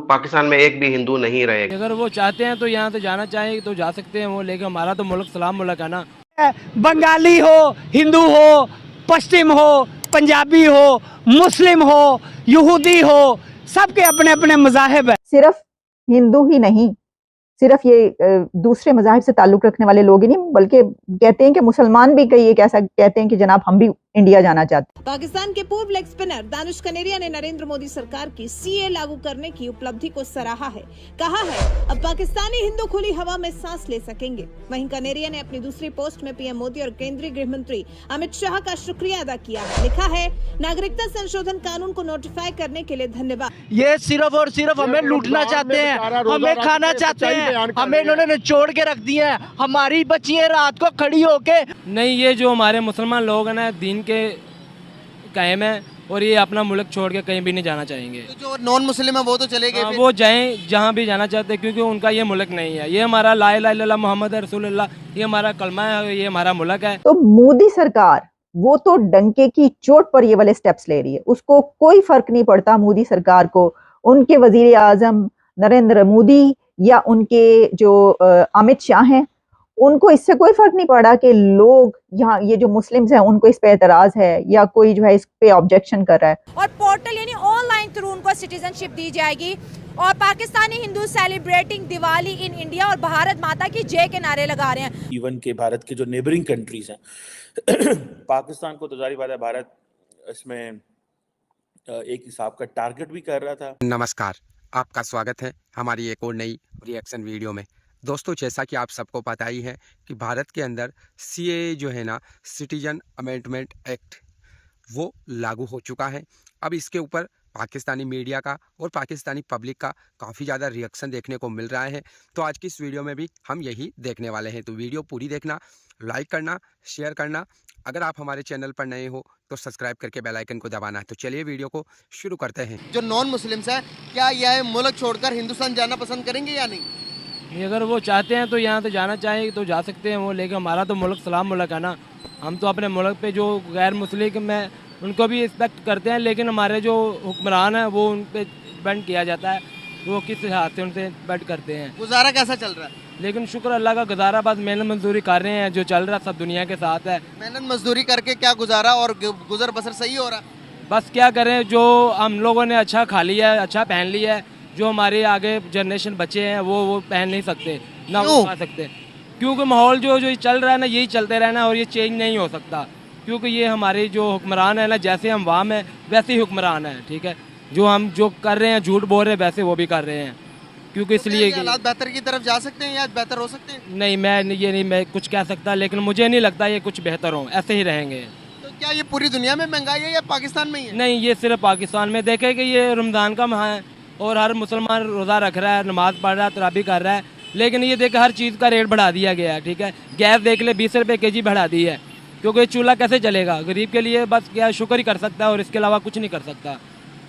पाकिस्तान में एक भी हिंदू नहीं रहेगा। अगर वो चाहते हैं तो यहाँ से जाना चाहें तो जा सकते हैं वो, लेकिन हमारा तो मुल्क सलाम मुल्क है ना। बंगाली हो, हिंदू हो, पश्चिम हो, पंजाबी हो, मुस्लिम हो, यहूदी हो, सबके अपने अपने मज़ाहिब है। सिर्फ हिंदू ही नहीं, सिर्फ ये दूसरे मज़ाहिब से ताल्लुक़ रखने वाले लोग ही नहीं, बल्कि कहते हैं कि मुसलमान भी कई एक ऐसा कहते हैं कि जनाब हम भी इंडिया जाना चाहते हैं। पाकिस्तान के पूर्व लेग स्पिनर दानिश कनेरिया ने नरेंद्र मोदी सरकार की सीए लागू करने की उपलब्धि को सराहा है। कहा है अब पाकिस्तानी हिंदू खुली हवा में सांस ले सकेंगे। वहीं कनेरिया ने अपनी दूसरी पोस्ट में पीएम मोदी और केंद्रीय गृह मंत्री अमित शाह का शुक्रिया अदा किया है। लिखा है, नागरिकता संशोधन कानून को नोटिफाई करने के लिए धन्यवाद। ये सिर्फ और सिर्फ हमें लूटना चाहते हैं, हमें खाना चाहते हैं, हमें इन्होंने निचोड़ के रख दिया है। हमारी बच्चियां रात को खड़ी होके नहीं, ये जो हमारे मुसलमान लोग हैं ना, दीन के कायम है और ये अपना मुल्क छोड़ के कहीं भी नहीं जाना चाहेंगे। तो जो नॉन मुस्लिम है वो तो चले गए फिर? वो जाएं जहाँ भी जाना चाहते हैं, क्योंकि उनका ये मुल्क नहीं है। ये हमारा ला इलाहा इल्लल्लाह मुहम्मद रसूलुल्लाह, ये हमारा कलमा है, ये हमारा मुल्क है। तो मोदी सरकार वो तो डंके की चोट पर ये वाले स्टेप्स ले रही है, उसको कोई फर्क नहीं पड़ता मोदी सरकार को, उनके वजीर आजम नरेंद्र मोदी या उनके जो अमित शाह हैं, उनको इससे कोई फर्क नहीं पड़ा कि लोग यहाँ ये जो मुस्लिम्स हैं उनको इस पे एतराज है या कोई जो है इस पे ऑब्जेक्शन कर रहा है। और पोर्टल यानी ऑनलाइन थ्रू उनको सिटीजनशिप दी जाएगी और Pakistani Hindu celebrating Diwali in India और भारत माता की जय के नारे लगा रहे हैं। इवन के भारत के जो नेबरिंग कंट्रीज हैं पाकिस्तान को तो जारी बात है भारत इसमें एक हिसाब का टारगेट भी कर रहा था। नमस्कार, आपका स्वागत है हमारी एक और नई रिएक्शन वीडियो में। दोस्तों, जैसा कि आप सबको पता ही है कि भारत के अंदर सीएए जो है ना, सिटीजन अमेंडमेंट एक्ट, वो लागू हो चुका है। अब इसके ऊपर पाकिस्तानी मीडिया का और पाकिस्तानी पब्लिक का काफ़ी ज़्यादा रिएक्शन देखने को मिल रहा है। तो आज की इस वीडियो में भी हम यही देखने वाले हैं। तो वीडियो पूरी देखना, लाइक करना, शेयर करना। अगर आप हमारे चैनल पर नए हो तो सब्सक्राइब करके बेल आइकन को दबाना है। तो चलिए वीडियो को शुरू करते हैं। जो नॉन मुस्लिम्स है, क्या यह मुल्क छोड़कर हिंदुस्तान जाना पसंद करेंगे या नहीं? अगर वो चाहते हैं तो यहाँ से जाना चाहें तो जा सकते हैं वो, लेकिन हमारा तो मुल्क सलाम मुल्क है ना। हम तो अपने मुल्क पे जो गैर मुस्लिम है उनको भी रिस्पेक्ट करते हैं, लेकिन हमारे जो हुक्मरान हैं वो उन पर डिपेंड किया जाता है, वो किस हाथ से उनसे डिपेंड करते हैं। गुजारा कैसा चल रहा है? लेकिन शुक्र अल्लाह का, गुजारा बस मेहनत मजदूरी कर रहे हैं, जो चल रहा सब दुनिया के साथ है। मेहनत मजदूरी करके क्या गुजारा और गुजर बसर सही हो रहा? बस क्या करें, जो हम लोगों ने अच्छा खा लिया है, अच्छा पहन लिया है, जो हमारे आगे जनरेशन बच्चे हैं वो पहन नहीं सकते ना, वो खा सकते, क्योंकि माहौल जो चल रहा है ना, यही चलते रहना और ये चेंज नहीं हो सकता, क्योंकि ये हमारे जो हुक्मरान है ना, जैसे हम वाम है वैसे ही हुक्मरान है। ठीक है, जो हम जो कर रहे हैं, झूठ बोल रहे हैं, वैसे वो भी कर रहे हैं, क्योंकि इसलिए हालात बेहतर की तरफ जा सकते हैं या बेहतर हो सकते हैं? नहीं, मैं कुछ कह सकता, लेकिन मुझे नहीं लगता ये कुछ बेहतर हो, ऐसे ही रहेंगे। तो क्या ये पूरी दुनिया में महंगाई है या पाकिस्तान में ही है? नहीं, ये सिर्फ पाकिस्तान में। देखे कि ये रमज़ान का माह है और हर मुसलमान रोज़ा रख रहा है, नमाज़ पढ़ रहा है, तराबी कर रहा है, लेकिन ये देखे हर चीज़ का रेट बढ़ा दिया गया है। ठीक है, गैस देख ले 20 रुपये kg बढ़ा दी है, क्योंकि चूल्हा कैसे चलेगा? गरीब के लिए बस क्या शुक्र ही कर सकता है और इसके अलावा कुछ नहीं कर सकता।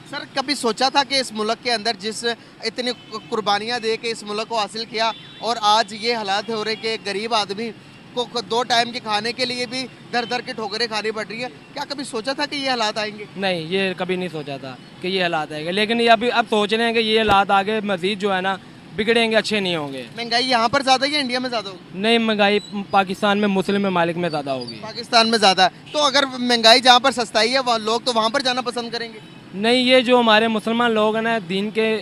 सर, कभी सोचा था कि इस मुल्क के अंदर जिस इतनी कुर्बानियाँ दे के इस मुल्क को हासिल किया और आज ये हालात हो रहे कि गरीब आदमी को 2 टाइम के खाने के लिए भी दर दर के ठोकरें खानी पड़ रही है, क्या कभी सोचा था कि ये हालात आएंगे? नहीं, ये कभी नहीं सोचा था कि ये हालात आएंगे, लेकिन ये अब सोच रहे हैं कि ये हालात आगे मजीद जो है ना बिगड़ेंगे, अच्छे नहीं होंगे। महंगाई यहाँ पर ज़्यादा है या इंडिया में ज़्यादा होगी? नहीं, महंगाई पाकिस्तान में, मुस्लिम ममालिक में ज़्यादा होगी। पाकिस्तान में ज़्यादा है, तो अगर महंगाई जहाँ पर सस्ताई है वहाँ लोग तो वहाँ पर जाना पसंद करेंगे? नहीं, ये जो हमारे मुसलमान लोग हैं ना, दीन के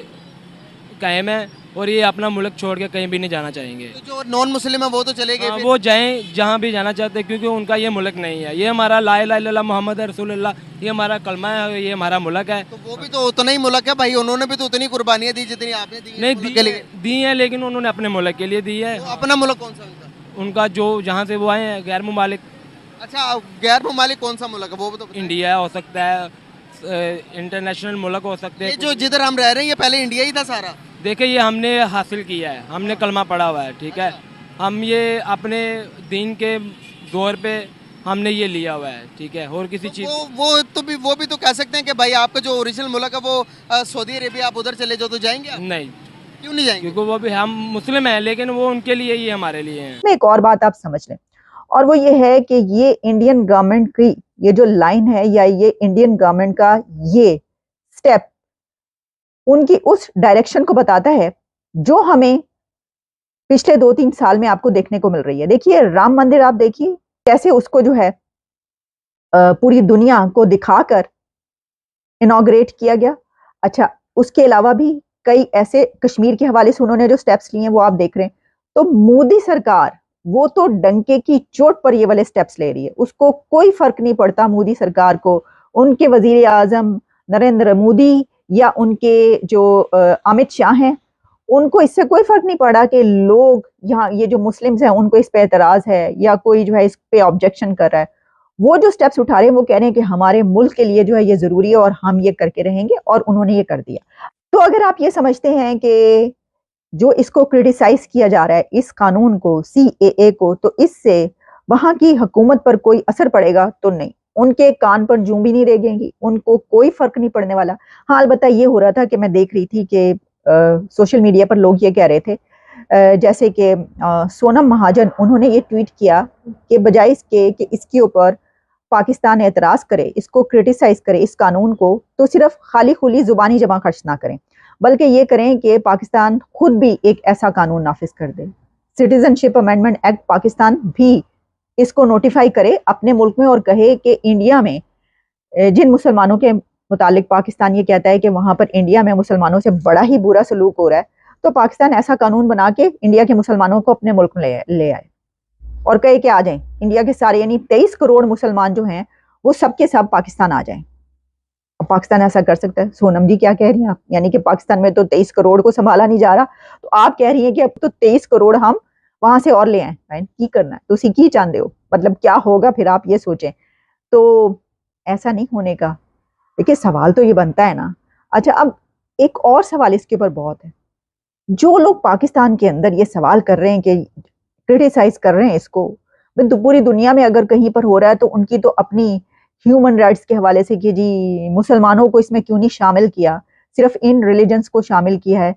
कायम है और ये अपना मुल्क छोड़ के कहीं भी नहीं जाना चाहेंगे। तो जो नॉन मुस्लिम है वो तो चले गए फिर? वो जाएं जहाँ भी जाना चाहते हैं, क्योंकि उनका ये मुल्क नहीं है। ये हमारा ला इलाहा इल्लल्लाह मुहम्मद रसूलुल्लाह, ये हमारा कलमा है, ये हमारा मुल्क है। तो वो भी तो उतना ही मुल्क है भाई, उन्होंने भी तो उतनी कुर्बानियाँ दी जितनी आपने दी? नहीं दी है, लेकिन उन्होंने अपने मुल्क के लिए दी है। तो अपना मुल्क कौन सा उनका जो जहाँ से वो आए हैं, गैर ममालिक। अच्छा, गैर ममालिक कौन सा मुल्क है वो तो? इंडिया हो सकता है, इंटरनेशनल मुल्क हो सकते हैं। जो जिधर हम रह रहे हैं ये पहले इंडिया ही था सारा? देखिए, ये हमने हासिल किया है, हमने कलमा पढ़ा हुआ है। ठीक है, हम ये अपने दीन के दौर पे हमने ये लिया हुआ है। ठीक है, और किसी चीज़ वो भी तो कह सकते हैं कि भाई आपका जो ओरिजिनल मुल्क है वो सऊदी अरेबिया, आप उधर चले जाओ तो जाएंगे आप? नहीं। क्यों नहीं जाएंगे? क्योंकि वो भी हम मुस्लिम हैं, लेकिन वो उनके लिए, ये हमारे लिए हैं। एक और बात आप समझ लें, और वो ये है कि ये इंडियन गवर्नमेंट की ये जो लाइन है या ये इंडियन गवर्नमेंट का ये स्टेप उनकी उस डायरेक्शन को बताता है जो हमें पिछले 2-3 साल में आपको देखने को मिल रही है। देखिए राम मंदिर, आप देखिए कैसे उसको जो है पूरी दुनिया को दिखाकर इनॉग्रेट किया गया। अच्छा, उसके अलावा भी कई ऐसे कश्मीर के हवाले से उन्होंने जो स्टेप्स लिए हैं वो आप देख रहे हैं। तो मोदी सरकार वो तो डंके की चोट पर ये वाले स्टेप्स ले रही है, उसको कोई फर्क नहीं पड़ता मोदी सरकार को, उनके वजीर आजम नरेंद्र मोदी या उनके जो अमित शाह हैं, उनको इससे कोई फर्क नहीं पड़ा कि लोग यहाँ ये जो मुस्लिम्स हैं उनको इस पे एतराज है या कोई जो है इस पे ऑब्जेक्शन कर रहा है। वो जो स्टेप्स उठा रहे हैं वो कह रहे हैं कि हमारे मुल्क के लिए जो है ये जरूरी है और हम ये करके रहेंगे, और उन्होंने ये कर दिया। तो अगर आप ये समझते हैं कि जो इसको क्रिटिसाइज किया जा रहा है इस कानून को, CAA को, तो इससे वहां की हुकूमत पर कोई असर पड़ेगा, तो नहीं, उनके कान पर जूं भी नहीं रेंगेगी, उनको कोई फर्क नहीं पड़ने वाला। हाँ, अलबत्ता ये हो रहा था कि मैं देख रही थी कि सोशल मीडिया पर लोग ये कह रहे थे जैसे कि सोनम महाजन, उन्होंने ये ट्वीट किया कि बजाय इसके कि इसके ऊपर पाकिस्तान एतराज करे, इसको क्रिटिसाइज करे इस कानून को, तो सिर्फ खाली खुली जुबानी जमा खर्च ना करें, बल्कि ये करें कि पाकिस्तान खुद भी एक ऐसा कानून नाफिज कर दे। सिटीजनशिप अमेंडमेंट एक्ट पाकिस्तान भी इसको नोटिफाई करे अपने मुल्क में और कहे कि इंडिया में जिन मुसलमानों के मुतालिक पाकिस्तान ये कहता है कि वहां पर इंडिया में मुसलमानों से बड़ा ही बुरा सलूक हो रहा है, तो पाकिस्तान ऐसा कानून बना के इंडिया के मुसलमानों को अपने मुल्क में ले आए और कहे कि आ जाएं इंडिया के सारे, यानी 23 करोड़ मुसलमान जो हैं वो सब के सब पाकिस्तान आ जाएं। अब पाकिस्तान ऐसा कर सकता है? सोनम जी क्या कह रही हैं आप? यानी कि पाकिस्तान में तो 23 करोड़ को संभाला नहीं जा रहा, तो आप कह रही हैं कि अब तो 23 करोड़ हम वहां से और ले आए। की करना है तो उसी की चाहते हो, मतलब क्या होगा फिर, आप ये सोचें। तो ऐसा नहीं होने का। देखिए सवाल तो ये बनता है ना। अच्छा, अब एक और सवाल इसके ऊपर बहुत है, जो लोग पाकिस्तान के अंदर ये सवाल कर रहे हैं कि क्रिटिसाइज कर रहे हैं इसको, तो पूरी दुनिया में अगर कहीं पर हो रहा है तो उनकी तो अपनी ह्यूमन राइट्स के हवाले से कि जी मुसलमानों को इसमें क्यों नहीं शामिल किया, सिर्फ इन रिलीजन्स को शामिल किया है।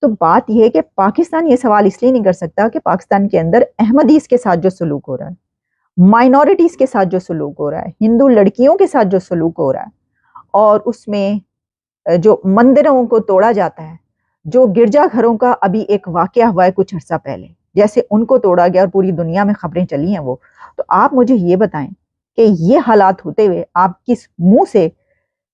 तो बात यह है कि पाकिस्तान ये सवाल इसलिए नहीं कर सकता कि पाकिस्तान के अंदर अहमदीस के साथ जो सलूक हो रहा है, माइनॉरिटीज के साथ जो सलूक हो रहा है, हिंदू लड़कियों के साथ जो सलूक हो रहा है, और उसमें जो मंदिरों को तोड़ा जाता है, जो गिरजाघरों का अभी एक वाकया हुआ है कुछ अर्सा पहले, जैसे उनको तोड़ा गया और पूरी दुनिया में खबरें चली हैं वो, तो आप मुझे ये बताएं कि ये हालात होते हुए आप किस मुंह से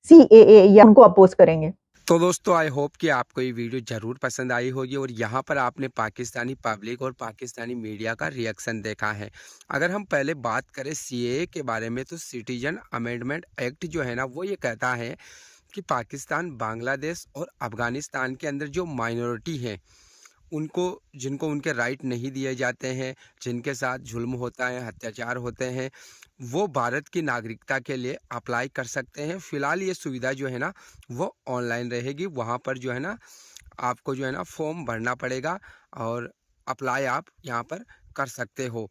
CAA या उनको अपोज करेंगे? तो दोस्तों आई होप कि आपको ये वीडियो ज़रूर पसंद आई होगी और यहाँ पर आपने पाकिस्तानी पब्लिक और पाकिस्तानी मीडिया का रिएक्शन देखा है। अगर हम पहले बात करें CAA के बारे में, तो सिटीजन अमेंडमेंट एक्ट जो है ना, वो ये कहता है कि पाकिस्तान, बांग्लादेश और अफ़गानिस्तान के अंदर जो माइनॉरिटी है उनको, जिनको उनके राइट नहीं दिए जाते हैं, जिनके साथ जुल्म होता है, अत्याचार होते हैं, वो भारत की नागरिकता के लिए अप्लाई कर सकते हैं। फ़िलहाल ये सुविधा जो है ना वो ऑनलाइन रहेगी। वहाँ पर जो है ना आपको जो है ना फॉर्म भरना पड़ेगा और अप्लाई आप यहाँ पर कर सकते हो।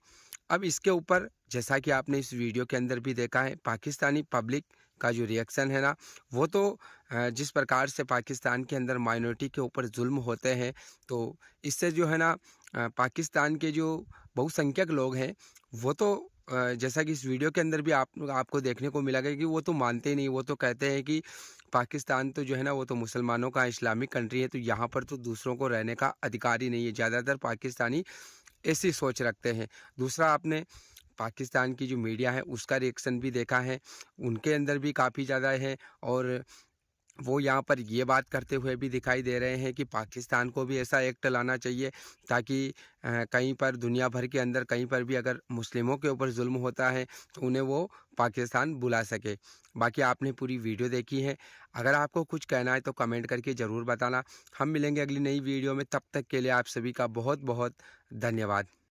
अब इसके ऊपर जैसा कि आपने इस वीडियो के अंदर भी देखा है, पाकिस्तानी पब्लिक का जो रिएक्शन है ना, वो तो जिस प्रकार से पाकिस्तान के अंदर माइनॉरिटी के ऊपर जुल्म होते हैं, तो इससे जो है ना पाकिस्तान के जो बहुसंख्यक लोग हैं वो तो जैसा कि इस वीडियो के अंदर भी आपको देखने को मिला कि वो तो मानते ही नहीं। वो तो कहते हैं कि पाकिस्तान तो जो है ना वो तो मुसलमानों का इस्लामिक कंट्री है, तो यहाँ पर तो दूसरों को रहने का अधिकार ही नहीं है। ज़्यादातर पाकिस्तानी ऐसी सोच रखते हैं। दूसरा, आपने पाकिस्तान की जो मीडिया है उसका रिएक्शन भी देखा है, उनके अंदर भी काफ़ी ज़्यादा है और वो यहाँ पर ये बात करते हुए भी दिखाई दे रहे हैं कि पाकिस्तान को भी ऐसा एक्ट लाना चाहिए ताकि कहीं पर दुनिया भर के अंदर कहीं पर भी अगर मुस्लिमों के ऊपर जुल्म होता है तो उन्हें वो पाकिस्तान बुला सके। बाकी आपने पूरी वीडियो देखी है, अगर आपको कुछ कहना है तो कमेंट करके ज़रूर बताना। हम मिलेंगे अगली नई वीडियो में, तब तक के लिए आप सभी का बहुत बहुत धन्यवाद।